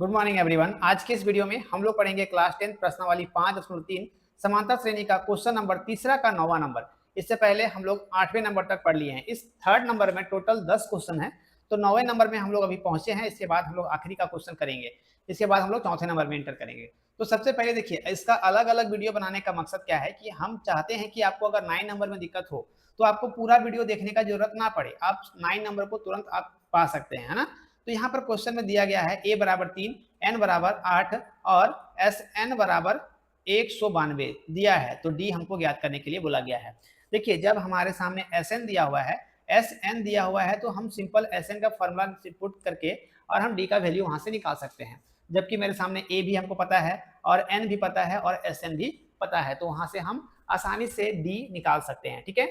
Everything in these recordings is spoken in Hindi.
Good morning everyone. आज के इस वीडियो में हम लोग पढ़ेंगे क्लास 10 प्रश्नावली 5.3 समांतर श्रेणी का क्वेश्चन नंबर तीसरा का 9वां नंबर। इससे पहले हम लोग 8वें नंबर तक पढ़ लिए हैं। इस थर्ड नंबर में टोटल 10 क्वेश्चन है, तो 9वें नंबर में हम लोग अभी पहुंचे हैं। इसके बाद हम लोग आखिरी का क्वेश्चन करेंगे, इसके बाद हम लोग चौथे नंबर में एंटर करेंगे। तो सबसे पहले देखिए, इसका अलग अलग वीडियो बनाने का मकसद क्या है कि हम चाहते हैं कि आपको अगर 9 नंबर में दिक्कत हो तो आपको पूरा वीडियो देखने का जरूरत ना पड़े, आप 9 नंबर को तुरंत आप पा सकते हैं, है ना। तो यहाँ पर क्वेश्चन में दिया गया है a बराबर 3, n बराबर 8 और Sn बराबर 192 दिया है। तो d हमको ज्ञात करने के लिए बोला गया है। देखिए, जब हमारे सामने Sn दिया हुआ है, Sn दिया हुआ है, तो हम सिंपल Sn का फॉर्मूला पुट करके और हम d का वैल्यू वहां से निकाल सकते हैं। जबकि मेरे सामने a भी हमको पता है और n भी पता है और Sn भी पता है, तो वहां से हम आसानी से d निकाल सकते हैं। ठीक है,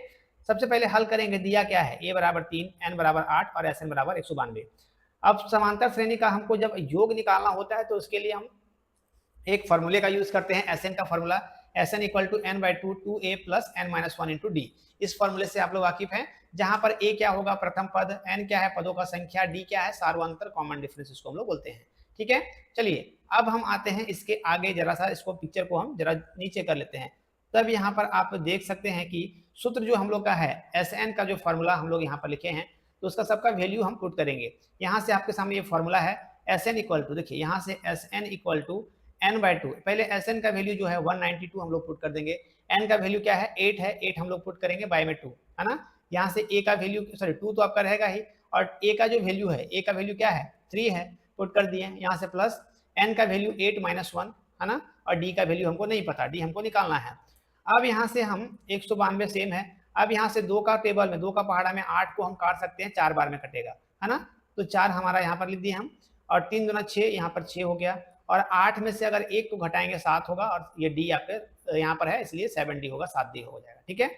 सबसे पहले हल करेंगे। दिया क्या है, a बराबर 3, n बराबर 8 और Sn बराबर 192। अब समांतर श्रेणी का हमको जब योग निकालना होता है तो उसके लिए हम एक फॉर्मूले का यूज करते हैं, Sn का formula. Sn equal to n/2 2a plus n-1 into d. इस फॉर्मूले से आप लोग वाकिफ हैं, जहां पर a क्या होगा प्रथम पद, n क्या है पदों का संख्या, d क्या है सार्वंतर कॉमन डिफरेंस, इसको हम लोग बोलते हैं। ठीक है, चलिए अब हम आते हैं इसके आगे, जरा सा इसको पिक्चर को हम जरा नीचे कर लेते हैं। तब यहाँ पर आप देख सकते हैं कि सूत्र जो हम लोग का है, Sn का जो फॉर्मूला हम लोग यहाँ पर लिखे हैं, तो उसका सबका वैल्यू हम पुट करेंगे। यहाँ से आपके सामने ये फॉर्मूला है Sn इक्वल टू, देखिए यहाँ से Sn इक्वल टू n/2। पहले Sn का वैल्यू जो है 192 हम लोग पुट कर देंगे। n का वैल्यू क्या है, 8 है, 8 हम लोग पुट करेंगे बाय में 2, है ना। यहाँ से a का वैल्यू, सॉरी 2 तो आपका रहेगा ही, और a का जो वैल्यू है, a का वैल्यू क्या है 3 है, पुट कर दिए। यहाँ से प्लस n का वैल्यू 8 - 1, है ना, और d का वैल्यू हमको नहीं पता, d हमको निकालना है। अब यहाँ से हम 192 सेम है। अब यहाँ से 2 का टेबल में, 2 का पहाड़ा में 8 को हम काट सकते हैं, 4 बार में कटेगा, है ना। तो 4 हमारा यहाँ पर लिख दिए हम, और 3 दूना 6, यहाँ पर 6 हो गया, और 8 में से अगर 1 को घटाएंगे 7 होगा, और ये डी आपके यहाँ पर है इसलिए 7d होगा, 7d हो जाएगा। ठीक है,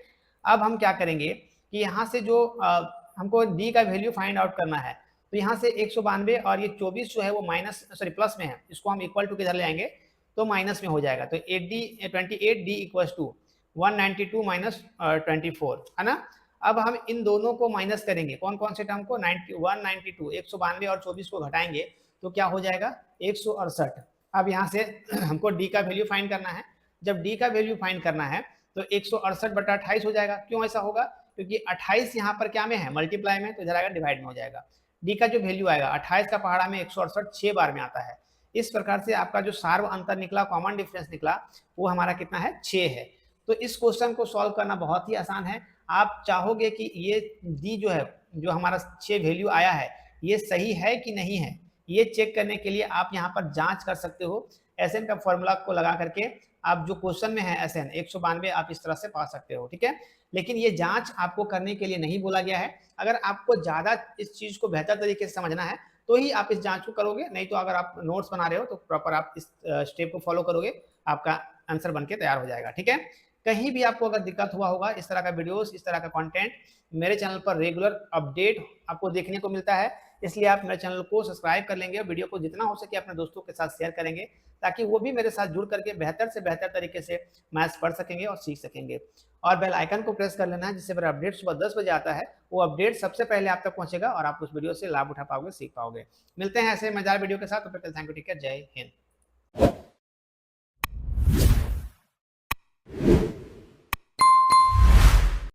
अब हम क्या करेंगे कि यहाँ से जो हमको डी का वैल्यू फाइंड आउट करना है, तो यहाँ से 192 और ये 24 जो है वो माइनस, सॉरी प्लस में है, इसको हम इक्वल टू किधर ले आएंगे तो माइनस में हो जाएगा। तो 28d इक्वल टू 192 माइनस 24, है ना। अब हम इन दोनों को माइनस करेंगे, कौन कौन से टर्म को, 192, 192 और 24 को घटाएंगे तो क्या हो जाएगा 168। अब यहाँ से हमको डी का वैल्यू फाइंड करना है। जब डी का वैल्यू फाइंड करना है तो 168/28 हो जाएगा। क्यों ऐसा होगा, क्योंकि 28 यहाँ पर क्या में है, मल्टीप्लाई में, तो इधर आएगा डिवाइड में हो जाएगा। डी का जो वैल्यू आएगा 28 का पहाड़ा में 168 6 बार में आता है। इस प्रकार से आपका जो सार्व अंतर निकला, कॉमन डिफरेंस निकला, वो हमारा कितना है 6 है। तो इस क्वेश्चन को सॉल्व करना बहुत ही आसान है। आप चाहोगे कि ये डी जो है, जो हमारा 6 वैल्यू आया है, ये सही है कि नहीं है, ये चेक करने के लिए आप यहाँ पर जांच कर सकते हो। Sn का फॉर्मूला को लगा करके आप जो क्वेश्चन में है Sn 192 आप इस तरह से पा सकते हो। ठीक है, लेकिन ये जांच आपको करने के लिए नहीं बोला गया है। अगर आपको ज़्यादा इस चीज़ को बेहतर तरीके से समझना है तो ही आप इस जांच को करोगे, नहीं तो अगर आप नोट्स बना रहे हो तो प्रॉपर आप इस स्टेप को फॉलो करोगे, आपका आंसर बन के तैयार हो जाएगा। ठीक है, कहीं भी आपको अगर दिक्कत हुआ होगा, इस तरह का वीडियोस, इस तरह का कंटेंट मेरे चैनल पर रेगुलर अपडेट आपको देखने को मिलता है, इसलिए आप मेरे चैनल को सब्सक्राइब कर लेंगे, वीडियो को जितना हो सके अपने दोस्तों के साथ शेयर करेंगे, ताकि वो भी मेरे साथ जुड़ करके बेहतर से बेहतर तरीके से मैथ्स पढ़ सकेंगे और सीख सकेंगे। और बेल आइकन को प्रेस कर लेना है, जिससे मेरा अपडेट सुबह 10 बजे आता है, वो अपडेट सबसे पहले आप तक पहुंचेगा और आप उस वीडियो से लाभ उठा पाओगे, सीख पाओगे। मिलते हैं ऐसे मजेदार वीडियो के साथ, तब तक थैंक यू, टेक केयर, जय हिंद।